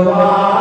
Bye.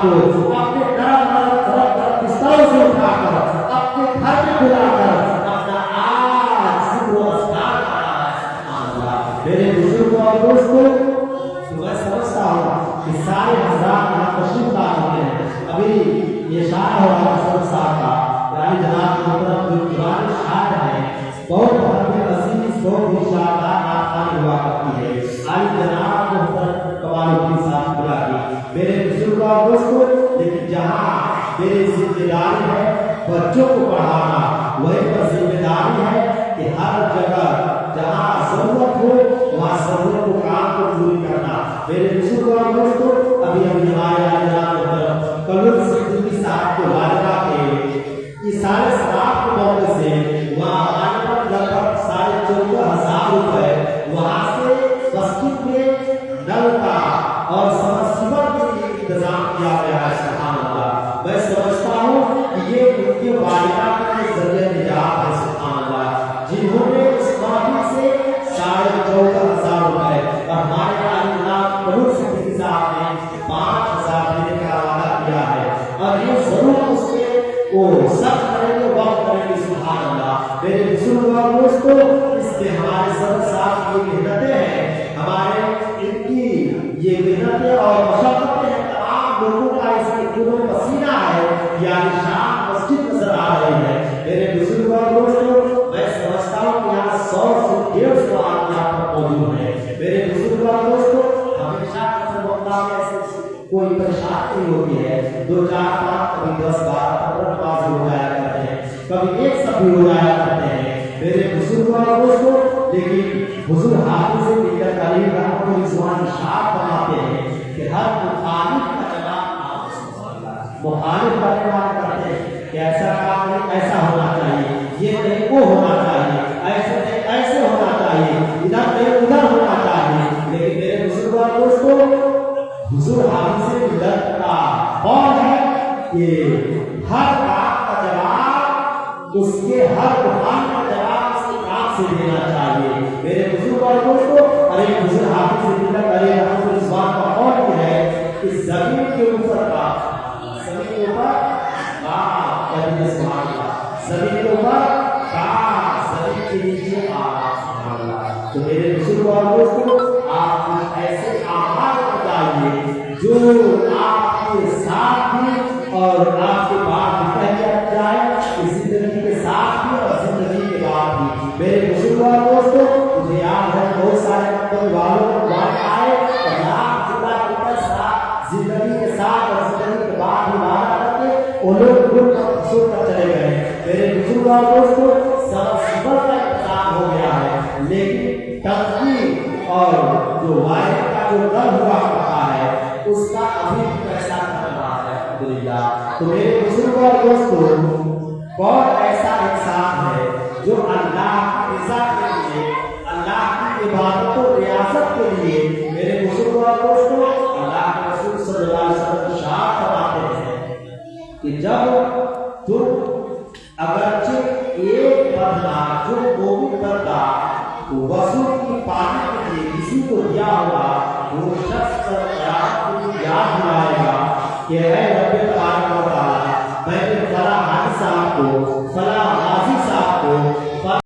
को अपने तरफ बिस्तरों से उठाकर अपने घर में बुलाकर अपना आज शुक्र स्नान कराया। मेरे बुजुर्ग और दोस्तों, मैं समझता हूँ कि सारे हजरात यहाँ तशरीफ ला चुके हैं। अभी ये शायर हो रहा है साहब का, यानी जनाब मोहतरम जो पुराने शायर हैं, बहुत अजीज बहुत ही शानदार नात हुआ करती है। आज जनाब मोहतरम कमालुद्दीन साहब बुलाएंगे। मेरे बुजुर्ग और दोस्तों, लेकिन जहाँ मेरी जिम्मेदारी है बच्चों को पढ़ाना, वही पर जिम्मेदारी है कि हर जगह जहाँ जरूरत हो वहाँ जरूरत को काम को पूरी करना। मेरे बुजुर्ग और दोस्तों, अभी हमारे कलुल सिद्दीकी साहब के वालिदा के सारे शराब के मौके से वहाँ आने पर लगभग 14,500 रुपए वहाँ से मस्जिद में नल का और समरसीबल के इंतजाम किया गया है। सुभान अल्लाह। मैं समझता हूँ कि ये उनके वालिदा के जरिए निजात है। सुभान अल्लाह। जिन्होंने उस माफी से 14,500 रुपए और हमारे कलुल सिद्दीकी साहब ने 5,000 देने का वादा किया है और ये जरूर उसके को सब करेंगे, वक्त करेंगे। सुभान अल्लाह। मेरे बुजुर्ग और दोस्तों, इसमें हमारे सब साथ ये मेहनतें हैं, हमारे इनकी ये मेहनतें और मशक्कतें हैं, तमाम लोगों का इसमें खून पसीना है, यानी शाम मस्जिद नजर आ रही है। मेरे बुजुर्ग और दोस्तों, मैं समझता हूँ कि यहाँ 100 से 150 आदमी यहाँ पर मौजूद है। मेरे बुजुर्ग और दोस्तों, हमेशा कोई परेशानी नहीं होती है। 2, 4, 5, कभी 10, 12, 15 पास हो जाया करते हैं, कभी एक सब भी हो जाया करते हैं। मेरे बुजुर्ग और दोस्तों, लेकिन बुजुर्ग हाथों से लेकर करीब को रिजवान शाह बनाते हैं कि हर मुखालिफ का जवाब मुखालिफ करने वाले करते हैं कि ऐसा काम नहीं, ऐसा होना चाहिए, ये नहीं वो होना चाहिए, ऐसे नहीं ऐसे होना चाहिए, इधर नहीं उधर होना चाहिए। लेकिन मेरे बुजुर्ग और दोस्तों, हुजूर हाफिज़ से मिलत का कौन है कि हर काम का जवाब उसके हर दुकान का जवाब उसके काम से देना चाहिए। मेरे बुजुर्ग और दोस्तों, अरे हुजूर हाफिज़ से मिलत अरे इस बात का कौन है कि जमीन के ऊपर का जमीन के ऊपर जमीन के ऊपर जमीन के नीचे तो मेरे बुजुर्ग और दोस्तों, आप ऐसे आहार बताइए जो आपके साथ भी और आपके बाद भी पहले जाए, जिंदगी के साथ भी और जिंदगी के बाद भी। मेरे बुजुर्ग और दोस्तों, मुझे याद है बहुत सारे वालों को बात आए और लाख जिंदगी के साथ और जिंदगी के बाद भी वादा करके वो लोग कर चले गए। मेरे बुजुर्ग और दोस्तों, समरसीबल का इंतजाम हो गया है, लेकिन तकदीर और जो वायदे का जो दर हुआ करता है उसका अभी पैसा कर रहा है। अल्हम्दुलिल्लाह। तो मेरे बुजुर्ग और दोस्तों, बहुत ऐसा इंसान है जो अल्लाह की इज्जत के लिए, अल्लाह की इबादतों रियासत के लिए, मेरे बुजुर्ग और दोस्तों, अल्लाह के रसूल सल्लल्लाहु अलैहि वसल्लम इरशाद फरमाते हैं कि जब तुम अगरचे एक बंदा जो मोमिन बंदा वसूल की पाने के लिए किसी को दिया होगा, वो शख्स याद दिलाएगा कि है रब्बे तबारक व